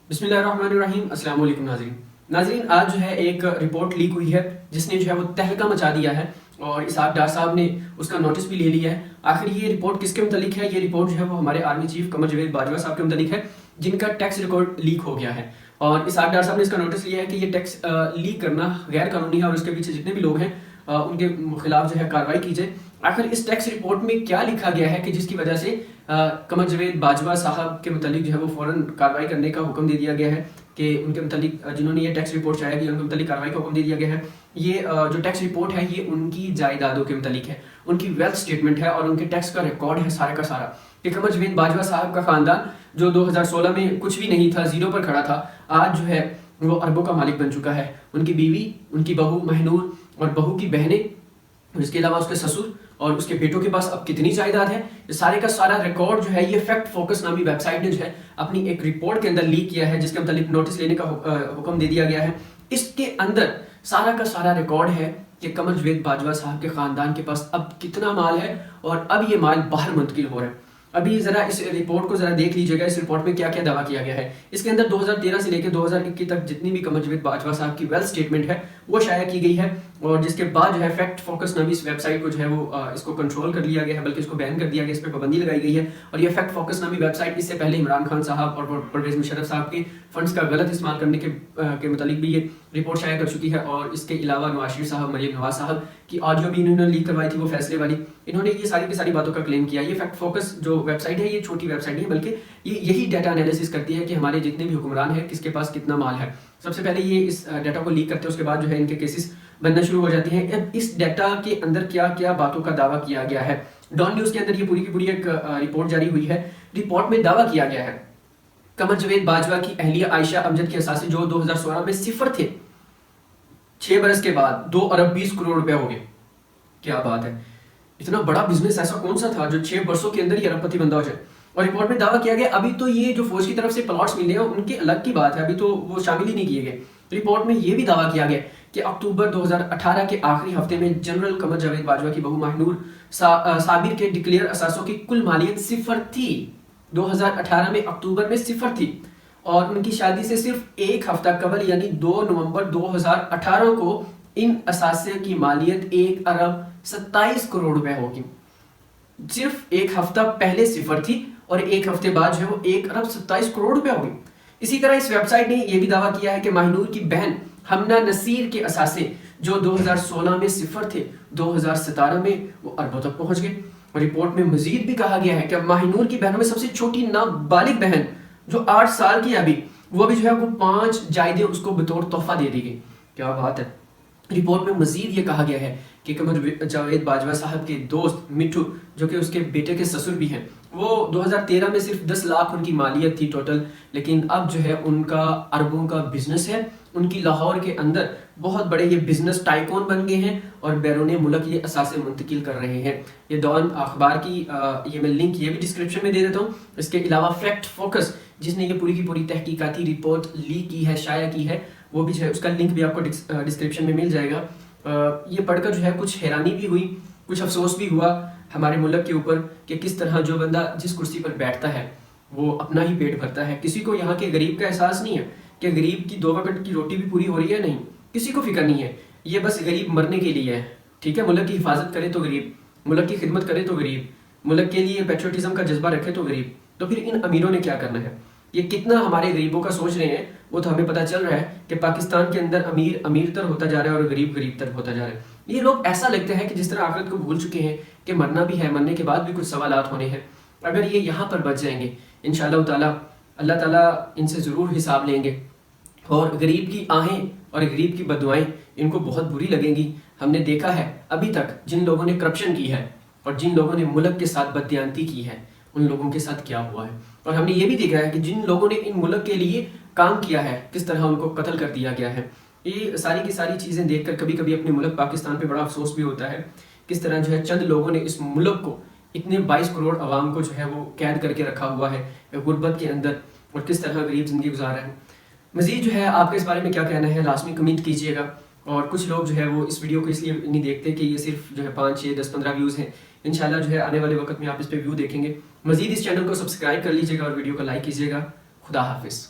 बिस्मिल्लाहिर्रहमानिर्रहीम। अस्सलाम वालेकुम नाज़रीन, आज जो है एक रिपोर्ट लीक हुई है जिसने जो है वो तहलका मचा दिया है और इसहाक डार साहब ने उसका नोटिस भी ले लिया है। आखिर ये रिपोर्ट किसके मुतालिक है? ये रिपोर्ट जो है वो हमारे आर्मी चीफ कमर जावेद बाजवा साहब के मुतालिक है, जिनका टैक्स रिकॉर्ड लीक हो गया है और इसहाक डार साहब ने इसका नोटिस लिया है कि ये टैक्स लीक करना गैर कानूनी है और उसके पीछे जितने भी लोग हैं उनके खिलाफ जो है कार्रवाई की जाए। आखिर इस टैक्स रिपोर्ट में क्या लिखा गया है कि जिसकी वजह से कमर जावेद बाजवा साहब के मुतालिक जो है वो फौरन कार्रवाई करने का हुक्म दे दिया गया है कि उनके मुतालिक जिन्होंने ये टैक्स रिपोर्ट चाहा कि उनके मुतालिक कार्रवाई का हुक्म दे दिया गया है। ये जो टैक्स रिपोर्ट है ये उनकी जायदादों के मुतालिक है, उनकी वेल्थ स्टेटमेंट है और उनके टैक्स का रिकॉर्ड है सारे का सारा कि कमर जावेद बाजवा साहब का खानदान जो 2016 में कुछ भी नहीं था, जीरो पर खड़ा था, आज जो है वो अरबों का मालिक बन चुका है। उनकी बीवी, उनकी बहू महनूर और बहू की बहनें और इसके अलावा उसके ससुर और उसके बेटों के पास अब कितनी जायदाद है, ये सारे का सारा रिकॉर्ड जो है ये फैक्ट फोकस नामी वेबसाइट ने जो है अपनी एक रिपोर्ट के अंदर लीक किया है, जिसके मुतालिक नोटिस लेने का हुक्म दे दिया गया है। इसके अंदर सारा का सारा रिकॉर्ड है कि कमर जावेद बाजवा साहब के खानदान के पास अब कितना माल है और अब ये माल बाहर मुंतकिल हो रहा है। अभी जरा इस रिपोर्ट को जरा देख लीजिएगा, इस रिपोर्ट में क्या क्या दावा किया गया है। इसके अंदर 2013 से लेकर 2021 तक जितनी भी कमर जावेद बाजवा साहब की वेल्थ स्टेटमेंट है वो शाया की गई है और जिसके बाद जो है फैक्ट फोकस नामी इस वेबसाइट को जो है वो इसको कंट्रोल कर लिया गया है, बल्कि इसको बैन कर दिया गया, इस पर पाबंदी लगाई गई है। और ये फैक्ट फोकस नामी वेबसाइट इससे पहले इमरान खान साहब और परवेज मुशर्रफ साहब के फंड्स का गलत इस्तेमाल करने के मुतालिक भी ये रिपोर्ट शाया कर चुकी है। और इसके अलावा नवाज शरीफ साहब, मरियम नवाज साहब की ऑडियो भी इन्होंने लीक करवाई थी, वो फैसले वाली, इन्होंने ये सारी की सारी बातों का क्लेम किया। ये फैक्ट फोकस जो वेबसाइट है ये छोटी वेबसाइट नहीं है, बल्कि ये यही डाटा एनालिसिस करती है कि हमारे जितने भी हुक्मरान हैं किसके पास कितना माल है। सबसे पहले ये इस डाटा को लीक करते हैं, उसके बाद जो है इनके केसेस बनना शुरू हो जाती हैं। अब इस डाटा के अंदर क्या क्या बातों का दावा किया गया है, डॉन न्यूज़ के अंदर ये पूरी की पूरी एक रिपोर्ट जारी हुई है। रिपोर्ट में दावा किया गया है कमर जावेद बाजवा की अहलिया आयशा अमजद के असासे जो 2016 में सिफर थे, 6 बरस के बाद 2 अरब 20 करोड़ रुपए हो गए। क्या बात है, इतना बड़ा बिजनेस ऐसा कौन सा था जो 6 बरसों के अंदर ही अरबपति बंदा हो जाए। और रिपोर्ट में दावा किया गया अभी तो ये जो फौज की तरफ से प्लॉट्स मिले हैं उनकी अलग की बात है, अभी तो वो शामिल ही नहीं किए गए। रिपोर्ट में ये भी दावा किया गया कि अक्टूबर 2018 के आखिरी हफ्ते में जनरल कमर जावेद बाजवा की बहू महनूर साबिर के डिक्लेयर असासों की कुल मालियत सिफर थी। 2018 में अक्टूबर में सिफर थी और उनकी शादी से सिर्फ एक हफ्ता कबल यानी 2 नवंबर 2018 को इन असासे की मालियत 1 अरब 27 करोड़ रुपए होगी। सिर्फ एक हफ्ता पहले सिफर थी और एक हफ्ते बाद जो है वो 1 अरब 27 करोड़ रुपए होगी। इसी तरह इस वेबसाइट ने यह भी दावा किया है कि महनूर की बहन हमना नसीर के असासे जो 2016 में सिफर थे, 2017 में वो अरबों तक पहुंच गए। रिपोर्ट में मजीद भी कहा गया है कि महनूर की बहनों में सबसे छोटी नाबालिग बहन जो 8 साल की है अभी, वो अभी जो है वो 5 जायदें उसको बतौर तोहफा दे दी गई। क्या बात है। रिपोर्ट में मजीद ये कहा गया है कि कमर जावेद बाजवा साहब के दोस्त मिट्टू जो कि उसके बेटे के ससुर भी हैं, वो 2013 में सिर्फ 10 लाख उनकी मालियत थी टोटल, लेकिन अब जो है उनका अरबों का बिजनेस है। उनकी लाहौर के अंदर बहुत बड़े ये बिजनेस टाइकून बन गए हैं और बैरून मुल्क ये असासे मुंतकिल कर रहे हैं। ये डॉन अखबार की ये मैं लिंक ये भी डिस्क्रिप्शन में दे देता हूँ। इसके अलावा फैक्ट फोकस जिसने ये पूरी की पूरी तहकीकाती रिपोर्ट लीक की है, शाया की है, वो भी जो है उसका लिंक भी आपको डिस्क्रिप्शन में मिल जाएगा। ये पढ़कर जो है कुछ हैरानी भी हुई, कुछ अफसोस भी हुआ हमारे मुल्क के ऊपर कि किस तरह जो बंदा जिस कुर्सी पर बैठता है वो अपना ही पेट भरता है। किसी को यहाँ के गरीब का एहसास नहीं है कि गरीब की 2 वक्त की रोटी भी पूरी हो रही है, नहीं, किसी को फिक्र नहीं है। ये बस गरीब मरने के लिए है, ठीक है। मुल्क की हिफाजत करे तो गरीब, मुल्क की खिदमत करे तो गरीब, मुल्क के लिए पेट्रियटिज्म का जज्बा रखे तो गरीब। तो फिर इन अमीरों ने क्या करना है, ये कितना हमारे गरीबों का सोच रहे हैं वो तो हमें पता चल रहा है कि पाकिस्तान के अंदर अमीर अमीर तर होता जा रहा है और गरीब गरीब तर होता जा रहा है। ये लोग ऐसा लगते हैं कि जिस तरह आखिरत को भूल चुके हैं कि मरना भी है, मरने के बाद भी कुछ सवालात होने हैं। अगर ये यहाँ पर बच जाएंगे इंशाअल्लाह ताला अल्लाह ताला इनसे ज़रूर हिसाब लेंगे और गरीब की आहें और गरीब की बदुआएं इनको बहुत बुरी लगेंगी। हमने देखा है अभी तक जिन लोगों ने करप्शन की है और जिन लोगों ने मुल्क के साथ बददियानती की है उन लोगों के साथ क्या हुआ है। और हमने ये भी देखा है कि जिन लोगों ने इन मुल्क के लिए काम किया है किस तरह उनको कत्ल कर दिया गया है। ये सारी की सारी चीज़ें देखकर कभी कभी अपने मुल्क पाकिस्तान पे बड़ा अफसोस भी होता है, किस तरह जो है चंद लोगों ने इस मुल्क को इतने 22 करोड़ अवाम को जो है वो कैद करके रखा हुआ है गुर्बत के अंदर और किस तरह गरीब ज़िंदगी गुजार रहे हैं। मज़ीद जो है आपका इस बारे में क्या कहना है लाजमी कमेंट कीजिएगा। और कुछ लोग जो है वो इस वीडियो को इसलिए नहीं देखते कि ये सिर्फ जो है 5, 6, 10, 15 व्यूज़ हैं। इंशाल्लाह जो है आने वाले वक्त में आप इस पर व्यू देखेंगे। मज़ीद इस चैनल को सब्सक्राइब कर लीजिएगा और वीडियो को लाइक कीजिएगा। खुदा हाफिज़।